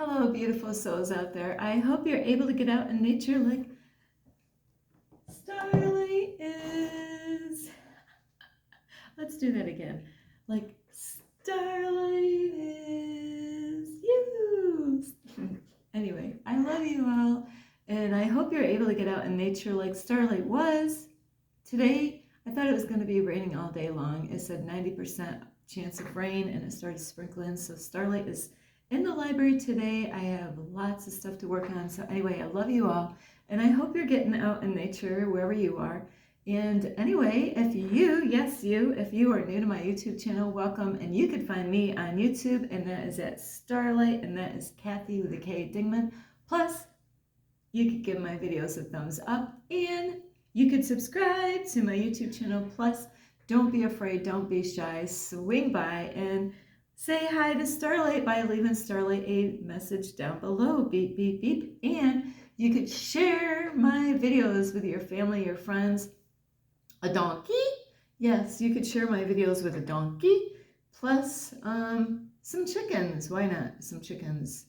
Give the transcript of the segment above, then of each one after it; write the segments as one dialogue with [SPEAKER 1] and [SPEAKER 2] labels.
[SPEAKER 1] Hello, beautiful souls out there. I hope you're able to get out in nature like Starlight is. Let's do that again. Like Starlight is you. Anyway, I love you all, and I hope you're able to get out in nature like Starlight was. Today, I thought it was going to be raining all day long. It said 90% chance of rain, and it started sprinkling, so Starlight is in the library today. I have lots of stuff to work on. So anyway, I love you all, and I hope you're getting out in nature wherever you are. And anyway, if you, yes you, if you are new to my YouTube channel, welcome. And you can find me on YouTube, and that is at Starlight, and that is Kathy with a K Dingman. Plus, you could give my videos a thumbs up, and you could subscribe to my YouTube channel. Plus, don't be afraid, don't be shy. Swing by and say hi to Starlight by leaving Starlight a message down below. Beep, beep, beep. And you could share my videos with your family, your friends. A donkey? Yes, you could share my videos with a donkey. Plus, some chickens. Why not? Some chickens.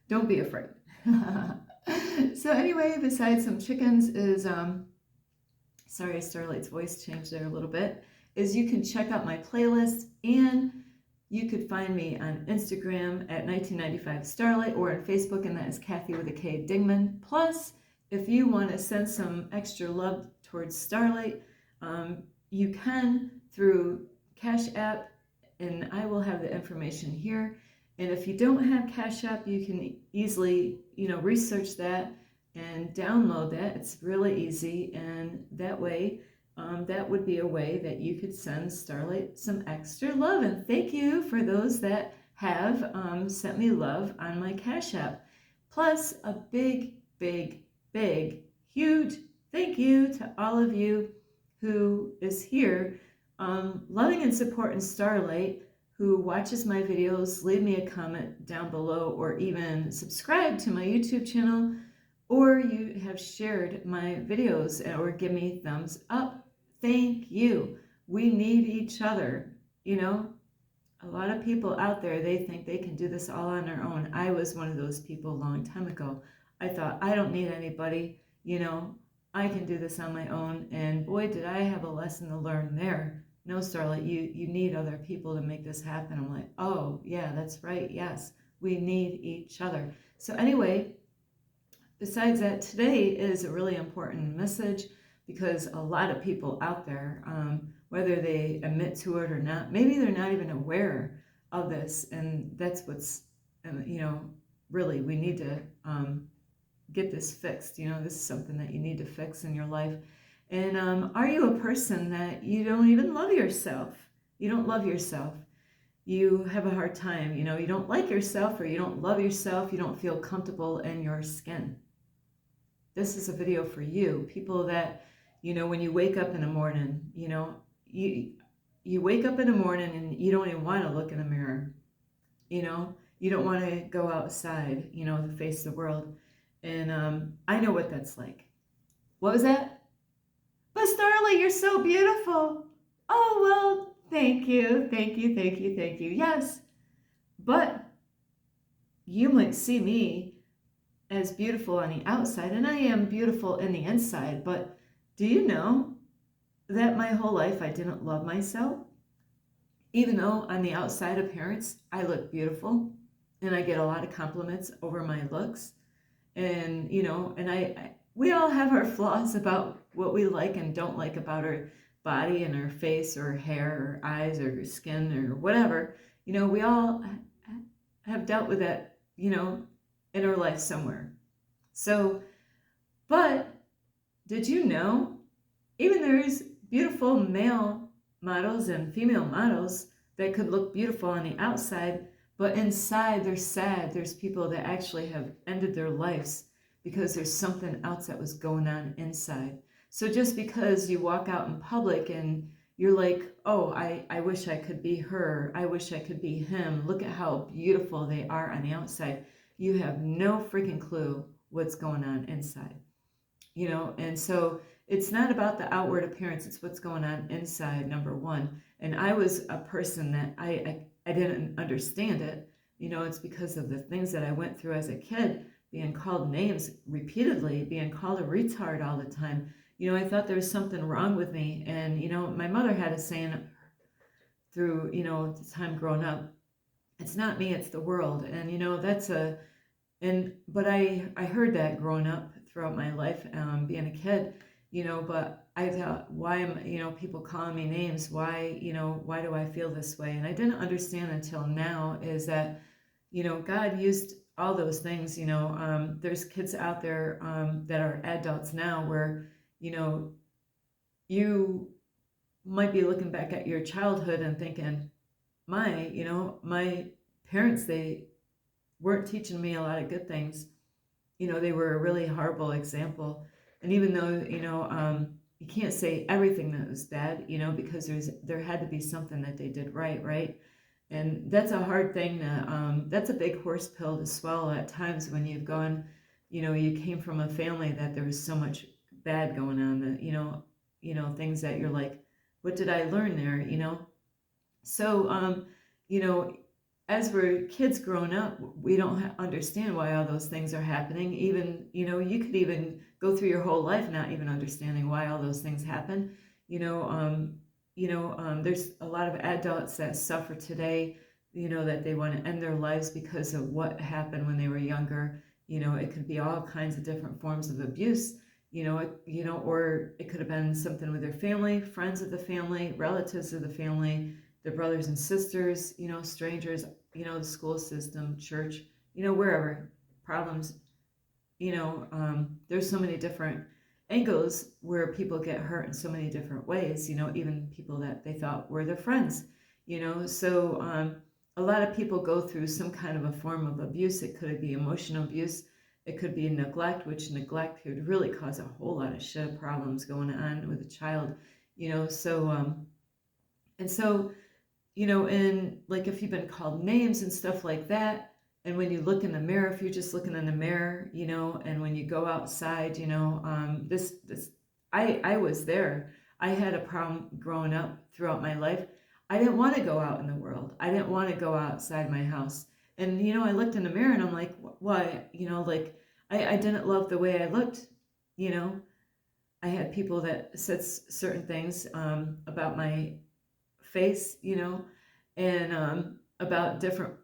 [SPEAKER 1] Don't be afraid. So anyway, besides some chickens is, sorry, Starlight's voice changed there a little bit, is you can check out my playlist, and you could find me on Instagram at 1995 Starlight, or on Facebook, and that is Kathy with a K Dingman. Plus, if you want to send some extra love towards Starlight, you can through Cash App, and I will have the information here. And if you don't have Cash App, you can easily, research that and download that. It's really easy, and that way, that would be a way that you could send Starlight some extra love. And thank you for those that have sent me love on my Cash App. Plus, a big, big, big, huge thank you to all of you who is here loving and supporting Starlight, who watches my videos. Leave me a comment down below, or even subscribe to my YouTube channel, or you have shared my videos or give me thumbs up. Thank you. We need each other. A lot of people out there, they think they can do this all on their own. I was one of those people a long time ago. I thought, I don't need anybody, I can do this on my own. And boy, did I have a lesson to learn there. No, Starlight, you need other people to make this happen. I'm like, oh, yeah, that's right. Yes, we need each other. So anyway, besides that, today is a really important message, because a lot of people out there, whether they admit to it or not, maybe they're not even aware of this. And that's what's, really, we need to get this fixed. This is something that you need to fix in your life. And are you a person that you don't even love yourself? You don't love yourself. You have a hard time, you don't like yourself, or you don't love yourself. You don't feel comfortable in your skin. This is a video for you. People that, when you wake up in the morning, you wake up in the morning and you don't even want to look in the mirror. You don't want to go outside, to face the world. And I know what that's like. What was that? But Starlight, you're so beautiful. Oh, well, thank you, thank you, thank you, thank you. Yes, but you might see me as beautiful on the outside, and I am beautiful in the inside. But do you know that my whole life I didn't love myself? Even though on the outside appearance, I look beautiful, and I get a lot of compliments over my looks. And, we all have our flaws about what we like and don't like about our body and our face or hair or eyes or skin or whatever. We all have dealt with that, in our life somewhere. So, but did you know, even there's beautiful male models and female models that could look beautiful on the outside, but inside they're sad. There's people that actually have ended their lives because there's something else that was going on inside. So just because you walk out in public and you're like, oh, I wish I could be her, I wish I could be him, look at how beautiful they are on the outside, you have no freaking clue what's going on inside. And so it's not about the outward appearance, it's what's going on inside, number one. And I was a person that I didn't understand it, it's because of the things that I went through as a kid, being called names repeatedly, being called a retard all the time. I thought there was something wrong with me. And, my mother had a saying through, the time growing up, it's not me, it's the world. And, but I heard that growing up throughout my life, being a kid, but I thought, why am, people calling me names? Why do I feel this way? And I didn't understand until now is that, God used all those things. There's kids out there that are adults now where, you might be looking back at your childhood and thinking, my parents, they weren't teaching me a lot of good things. They were a really horrible example. And even though, you can't say everything that was bad, because there had to be something that they did right? And that's a hard thing that's a big horse pill to swallow at times when you've gone, you came from a family that there was so much bad going on that, things that you're like, what did I learn there, So, you know, as we're kids growing up, we don't understand why all those things are happening. Even, you could even go through your whole life not even understanding why all those things happen. There's a lot of adults that suffer today, that they want to end their lives because of what happened when they were younger. It could be all kinds of different forms of abuse. Or it could have been something with their family, friends of the family, relatives of the family, their brothers and sisters, strangers, the school system, church, wherever problems, there's so many different angles where people get hurt in so many different ways, even people that they thought were their friends, so a lot of people go through some kind of a form of abuse. It could be emotional abuse. It could be neglect, which neglect could really cause a whole lot of shit problems going on with a child, and so, and like if you've been called names and stuff like that, and when you look in the mirror, if you're just looking in the mirror, and when you go outside, I was there. I had a problem growing up throughout my life. I didn't want to go out in the world. I didn't want to go outside my house. And, I looked in the mirror and I'm like, why? Like I didn't love the way I looked, you know. I had people that said certain things about my face, and about different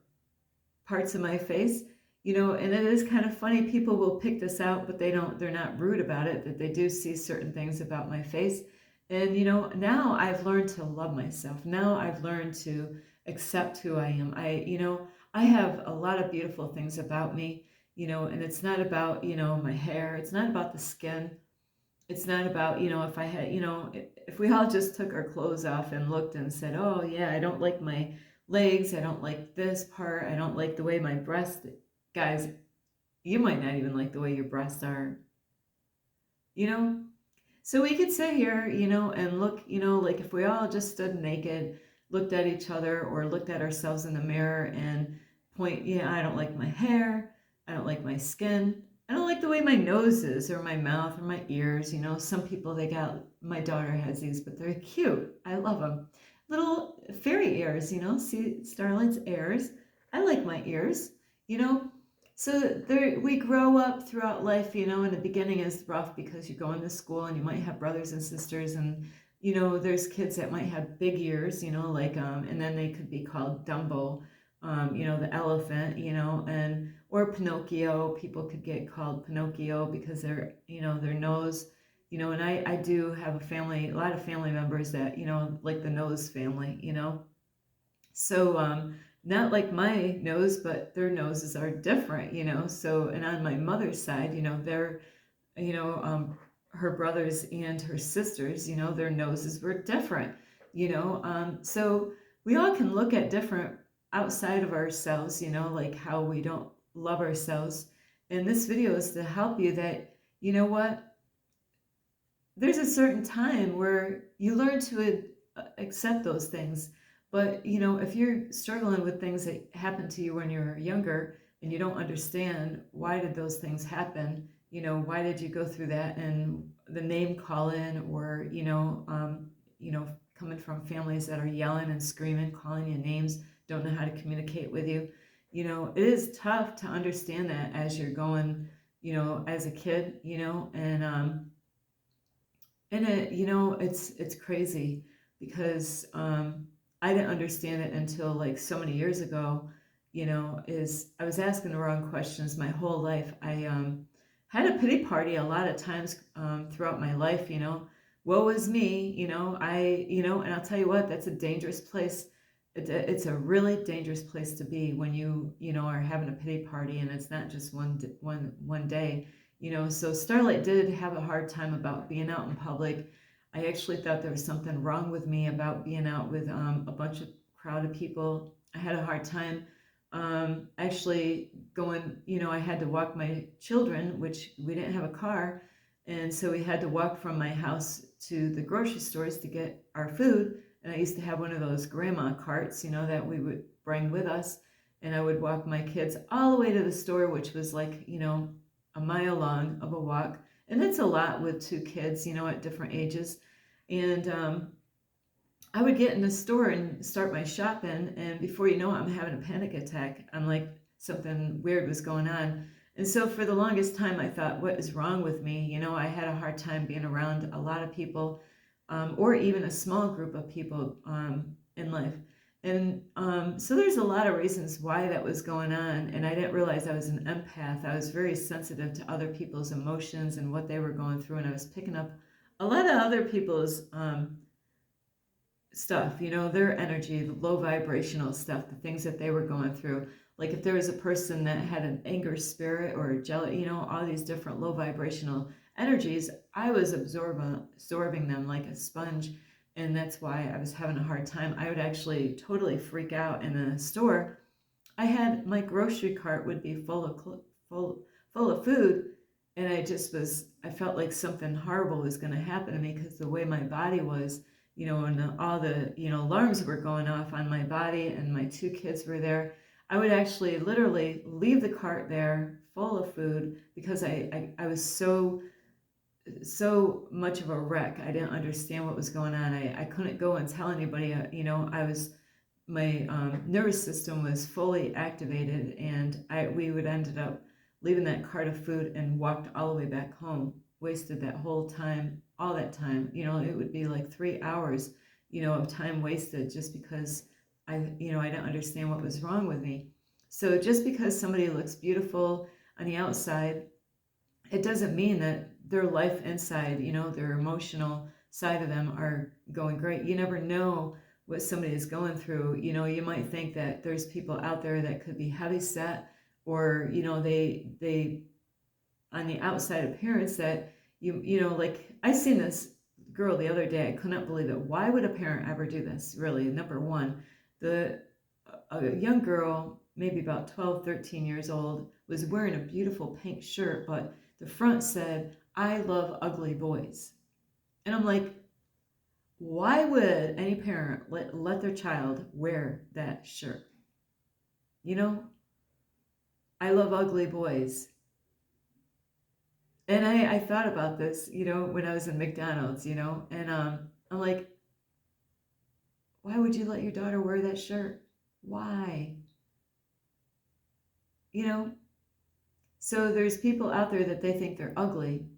[SPEAKER 1] parts of my face, and it is kind of funny. People will pick this out, but they're not rude about it, that they do see certain things about my face. And, now I've learned to love myself. Now I've learned to accept who I am. I have a lot of beautiful things about me, and it's not about, my hair. It's not about the skin. It's not about, if I had, if we all just took our clothes off and looked and said, oh yeah, I don't like my legs, I don't like this part, I don't like the way my breasts, guys, you might not even like the way your breasts are, you know? So we could sit here, and look, like if we all just stood naked, looked at each other or looked at ourselves in the mirror and point, yeah, I don't like my hair, I don't like my skin, I don't like the way my nose is or my mouth or my ears. Some people, my daughter has these, but they're cute. I love them. Little fairy ears, see Starlight's ears. I like my ears, So we grow up throughout life, in the beginning is rough because you go into school and you might have brothers and sisters, and, there's kids that might have big ears, like, and then they could be called Dumbo, the elephant, or Pinocchio. People could get called Pinocchio because their nose, and I do have a lot of family members that, like the nose family, so, not like my nose, but their noses are different, so, and on my mother's side, they're, you know, um, her brothers and her sisters, their noses were different, so we all can look at different outside of ourselves, like how we don't love ourselves. And this video is to help you that, what, there's a certain time where you learn to accept those things. But, if you're struggling with things that happened to you when you were younger and you don't understand why did those things happen, why did you go through that, and the name calling, or, coming from families that are yelling and screaming, calling you names, don't know how to communicate with you, it is tough to understand that as you're going, as a kid, and it's crazy because I didn't understand it until like so many years ago. Is I was asking the wrong questions my whole life. I had a pity party a lot of times throughout my life. Woe is me. And I'll tell you what, that's a dangerous place. It's a really dangerous place to be when are having a pity party, and it's not just one day. So Starlight did have a hard time about being out in public. I actually thought there was something wrong with me about being out with a bunch of crowded people. I had a hard time actually going, I had to walk my children, which we didn't have a car. And so we had to walk from my house to the grocery stores to get our food. And I used to have one of those grandma carts, that we would bring with us. And I would walk my kids all the way to the store, which was like, a mile long of a walk. And that's a lot with two kids, at different ages. And I would get in the store and start my shopping, and before you know it, I'm having a panic attack. I'm like, something weird was going on. And so for the longest time, I thought, what is wrong with me? I had a hard time being around a lot of people, or even a small group of people in life. And so there's a lot of reasons why that was going on. And I didn't realize I was an empath. I was very sensitive to other people's emotions and what they were going through. And I was picking up a lot of other people's stuff, their energy, the low vibrational stuff, the things that they were going through. Like if there was a person that had an anger spirit or jealous, all these different low vibrational energies, I was absorbing them like a sponge. And that's why I was having a hard time. I would actually totally freak out in a store. I had my grocery cart would be full of food, and I felt like something horrible was going to happen to me because the way my body was, and all the, alarms were going off on my body, and my two kids were there. I would actually literally leave the cart there full of food because I was so much of a wreck. I didn't understand what was going on. I couldn't go and tell anybody. My nervous system was fully activated, and we would ended up leaving that cart of food and walked all the way back home. Wasted that whole time, all that time. It would be like 3 hours, of time wasted just because I didn't understand what was wrong with me. So just because somebody looks beautiful on the outside, it doesn't mean that their life inside, their emotional side of them are going great. You never know what somebody is going through. You might think that there's people out there that could be heavy set, or, they on the outside appearance that like I seen this girl the other day. I couldn't believe it. Why would a parent ever do this? Really, number one, a young girl, maybe about 12, 13 years old, was wearing a beautiful pink shirt, but the front said, "I love ugly boys." And I'm like, why would any parent let their child wear that shirt? I love ugly boys. And I thought about this, when I was in McDonald's, and I'm like, why would you let your daughter wear that shirt? Why? So there's people out there that they think they're ugly.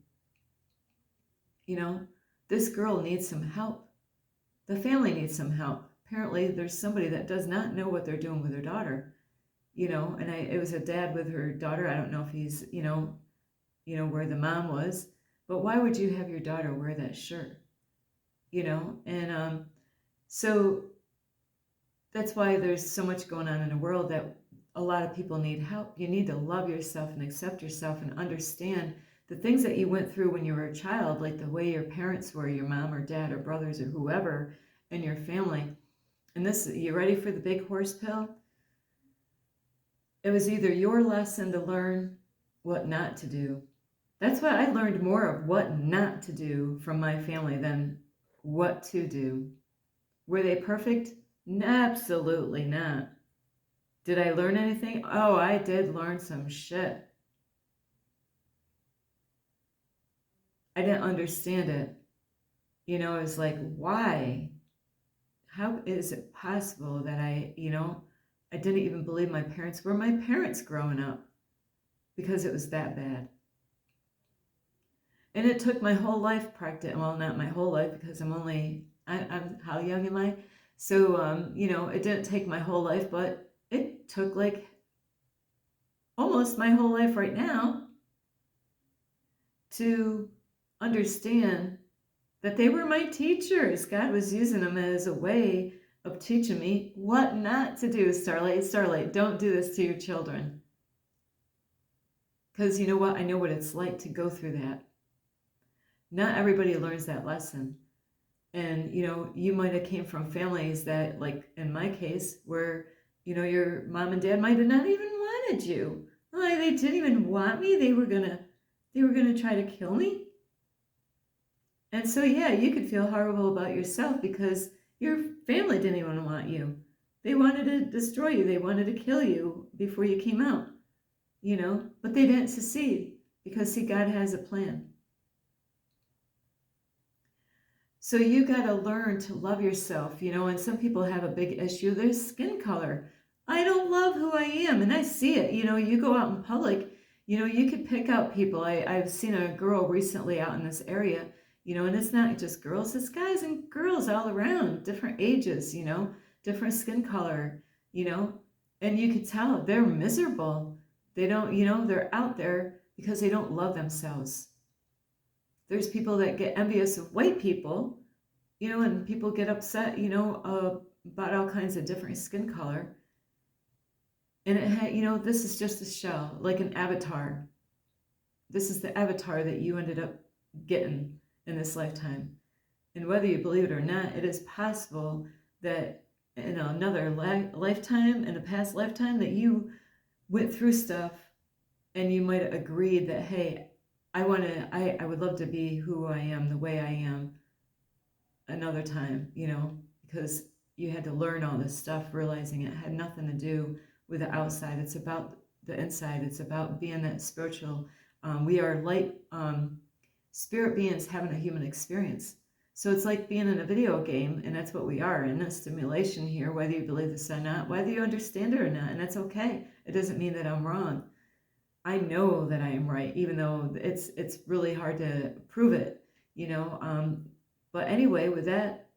[SPEAKER 1] This girl needs some help. The family needs some help. Apparently there's somebody that does not know what they're doing with their daughter, and it was a dad with her daughter. I don't know if he's, where the mom was, but why would you have your daughter wear that shirt? And so that's why there's so much going on in the world that a lot of people need help. You need to love yourself and accept yourself and understand the things that you went through when you were a child, like the way your parents were, your mom or dad or brothers or whoever in your family. And you ready for the big horse pill? It was either your lesson to learn what not to do. That's why I learned more of what not to do from my family than what to do. Were they perfect? Absolutely not. Did I learn anything? Oh, I did learn some shit. I didn't understand it. It was like, why? How is it possible that I, I didn't even believe my parents were my parents growing up because it was that bad. And it took my whole life practice. Well, not my whole life because I'm how young am I? So, it didn't take my whole life, but it took like almost my whole life right now to understand that they were my teachers. God was using them as a way of teaching me what not to do. Starlight, Starlight, don't do this to your children. Because you know what? I know what it's like to go through that. Not everybody learns that lesson. And, you might have came from families that, like in my case, where, your mom and dad might have not even wanted you. Like they didn't even want me. They were gonna try to kill me. And so, yeah, you could feel horrible about yourself because your family didn't even want you. They wanted to destroy you. They wanted to kill you before you came out, but they didn't succeed because, see, God has a plan. So you got to learn to love yourself, and some people have a big issue, their skin color. I don't love who I am, and I see it. You go out in public, you could pick out people. I've seen a girl recently out in this area, and it's not just girls, it's guys and girls all around, different ages, different skin color, and you could tell they're miserable. They don't, they're out there because they don't love themselves. There's people that get envious of white people, and people get upset, about all kinds of different skin color. And it had, this is just a shell, like an avatar. This is the avatar that you ended up getting in this lifetime. And whether you believe it or not, it is possible that in another lifetime, in a past lifetime, that you went through stuff and you might have agreed that, hey, I would love to be who I am, the way I am another time, because you had to learn all this stuff, realizing it had nothing to do with the outside. It's about the inside. It's about being that spiritual. We are light spirit beings having a human experience. So it's like being in a video game, and that's what we are, in a stimulation here, whether you believe this or not, whether you understand it or not, and that's okay. It doesn't mean that I'm wrong. I know that I am right, even though it's really hard to prove it, But anyway, with that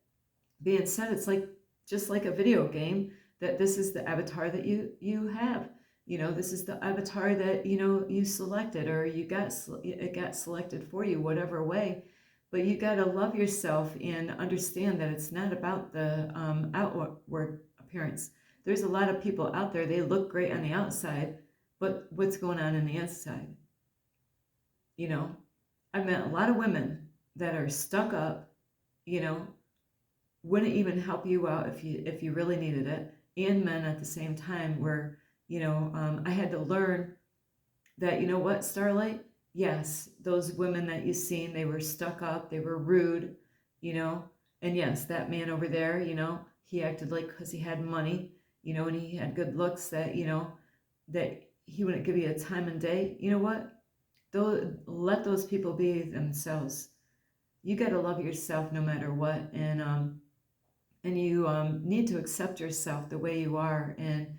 [SPEAKER 1] being said, it's like just like a video game, that this is the avatar that you have. This is the avatar that you selected, or it got selected for you, whatever way. But you got to love yourself and understand that it's not about the outward appearance. There's a lot of people out there, they look great on the outside, but what's going on in the inside? I've met a lot of women that are stuck up, wouldn't even help you out if you really needed it, and men at the same time, where I had to learn that, what, Starlight, yes, those women that you've seen, they were stuck up, they were rude, and yes, that man over there, he acted like, because he had money, and he had good looks, that that he wouldn't give you a time and day. You know what? Let those people be themselves. You got to love yourself no matter what, and you need to accept yourself the way you are, and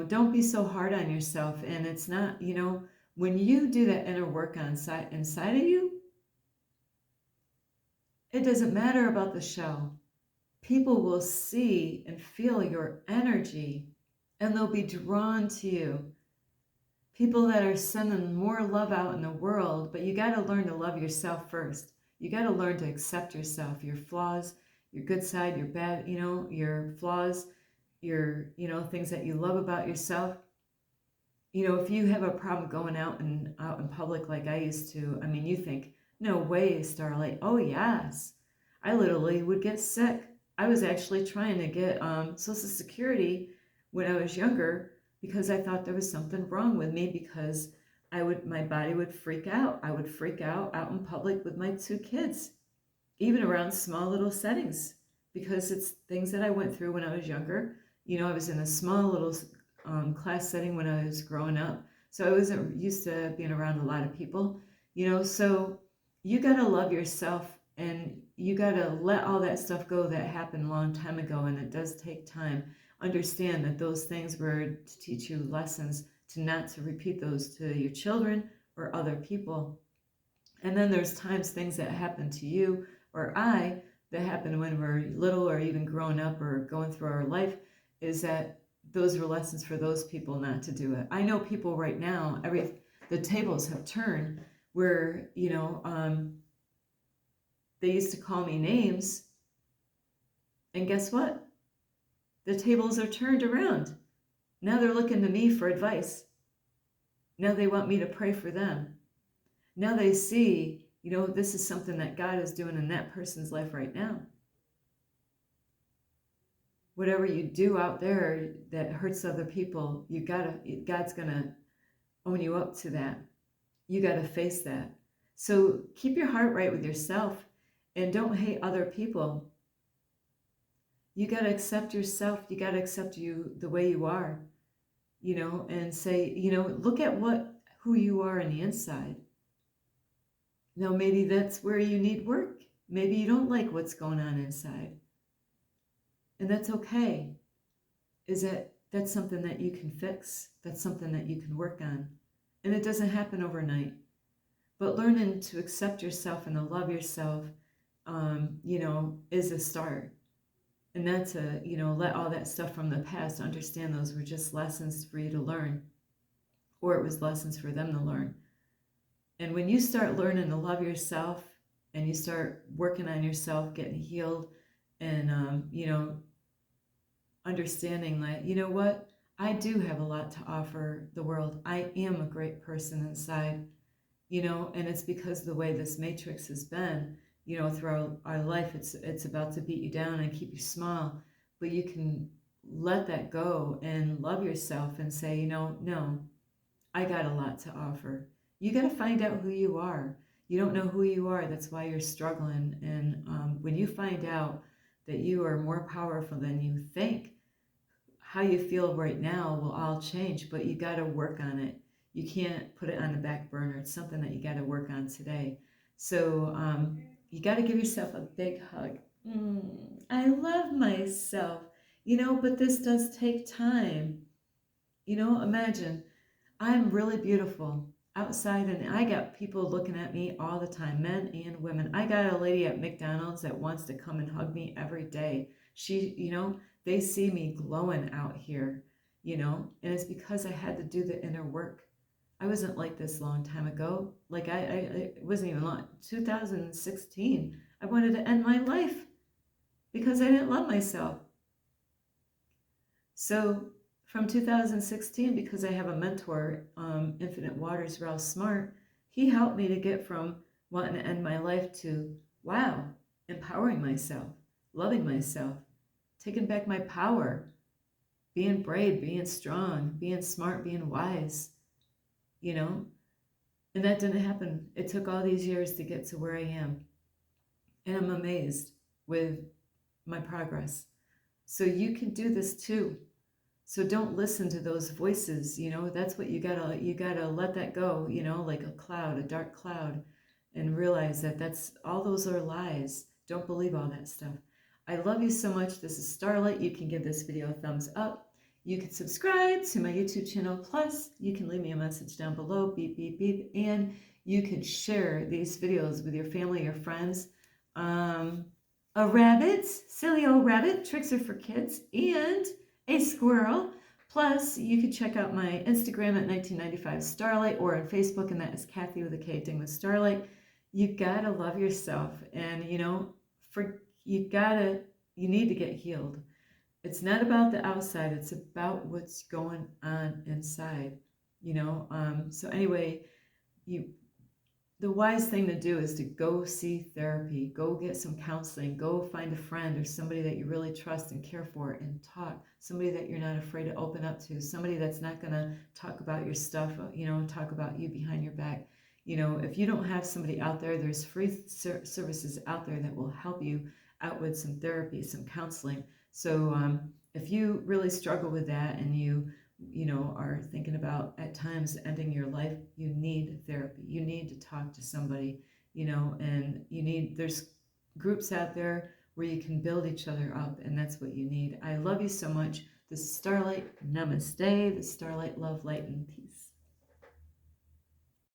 [SPEAKER 1] don't be so hard on yourself. And it's not, when you do that inner work inside of you, it doesn't matter about the shell. People will see and feel your energy, and they'll be drawn to you. People that are sending more love out in the world, but you got to learn to love yourself first. You got to learn to accept yourself, your flaws, your good side, your bad, your flaws, your, things that you love about yourself. If you have a problem going out in public like I used to, I mean, you think, no way, Starlight. Oh, yes. I literally would get sick. I was actually trying to get Social Security when I was younger, because I thought there was something wrong with me, because my body would freak out. I would freak out in public with my 2 kids, even around small little settings, because it's things that I went through when I was younger. I was in a small little class setting when I was growing up, so I wasn't used to being around a lot of people, so you got to love yourself, and you got to let all that stuff go that happened a long time ago, and it does take time. understand that those things were to teach you lessons, to not to repeat those to your children or other people. And then there's times things that happen to you or I that happen when we're little or even growing up or going through our life, is that those were lessons for those people not to do it. I know people right now, the tables have turned where, they used to call me names, and guess what? The tables are turned around. Now they're looking to me for advice. Now they want me to pray for them. Now they see, this is something that God is doing in that person's life right now. Whatever you do out there that hurts other people, God's gonna own you up to that. You gotta face that. So keep your heart right with yourself and don't hate other people. You gotta accept yourself. You gotta accept you the way you are, and say, look at who you are on the inside. Now, maybe that's where you need work. Maybe you don't like what's going on inside. And that's okay. That's something that you can fix. That's something that you can work on. And it doesn't happen overnight. But learning to accept yourself and to love yourself, is a start. And not to, let all that stuff from the past, understand those were just lessons for you to learn. Or it was lessons for them to learn. And when you start learning to love yourself and you start working on yourself, getting healed, and, understanding that, you know what, I do have a lot to offer the world. I am a great person inside, and it's because of the way this matrix has been, throughout our life. It's about to beat you down and keep you small, but you can let that go and love yourself and say, no, I got a lot to offer. You got to find out who you are. You don't know who you are. That's why you're struggling. And when you find out that you are more powerful than you think, how you feel right now will all change, but you got to work on it. You can't put it on the back burner. It's something that you got to work on today. So you got to give yourself a big hug. I love myself, but this does take time. Imagine I'm really beautiful outside, and I got people looking at me all the time, men and women. I got a lady at McDonald's that wants to come and hug me every day. She, they see me glowing out here, and it's because I had to do the inner work. I wasn't like this a long time ago. Like it wasn't even long. 2016, I wanted to end my life because I didn't love myself. So from 2016, because I have a mentor, Infinite Waters, Ralph Smart, he helped me to get from wanting to end my life to, wow, empowering myself, loving myself, taking back my power, being brave, being strong, being smart, being wise, And that didn't happen. It took all these years to get to where I am. And I'm amazed with my progress. So you can do this too. So don't listen to those voices, that's what you gotta let that go, like a cloud, a dark cloud, and realize that all those are lies. Don't believe all that stuff. I love you so much. This is Starlight. You can give this video a thumbs up. You can subscribe to my YouTube channel. Plus, you can leave me a message down below, beep, beep, beep, and you can share these videos with your family, your friends. A rabbit, silly old rabbit, tricks are for kids, and a squirrel. Plus, you can check out my Instagram at 1995 Starlight, or on Facebook, and that is Kathy with a K, Ding with Starlight. You gotta love yourself, and you need to get healed. It's not about the outside, it's about what's going on inside, So anyway, the wise thing to do is to go see therapy, go get some counseling, go find a friend or somebody that you really trust and care for and talk, somebody that you're not afraid to open up to, somebody that's not going to talk about your stuff, talk about you behind your back. If you don't have somebody out there, there's free services out there that will help you out with some therapy, some counseling. So if you really struggle with that and you are thinking about at times ending your life, you need therapy. You need to talk to somebody, and there's groups out there where you can build each other up, and that's what you need. I love you so much. This This is Starlight. Namaste. This is Starlight, love, light, and peace.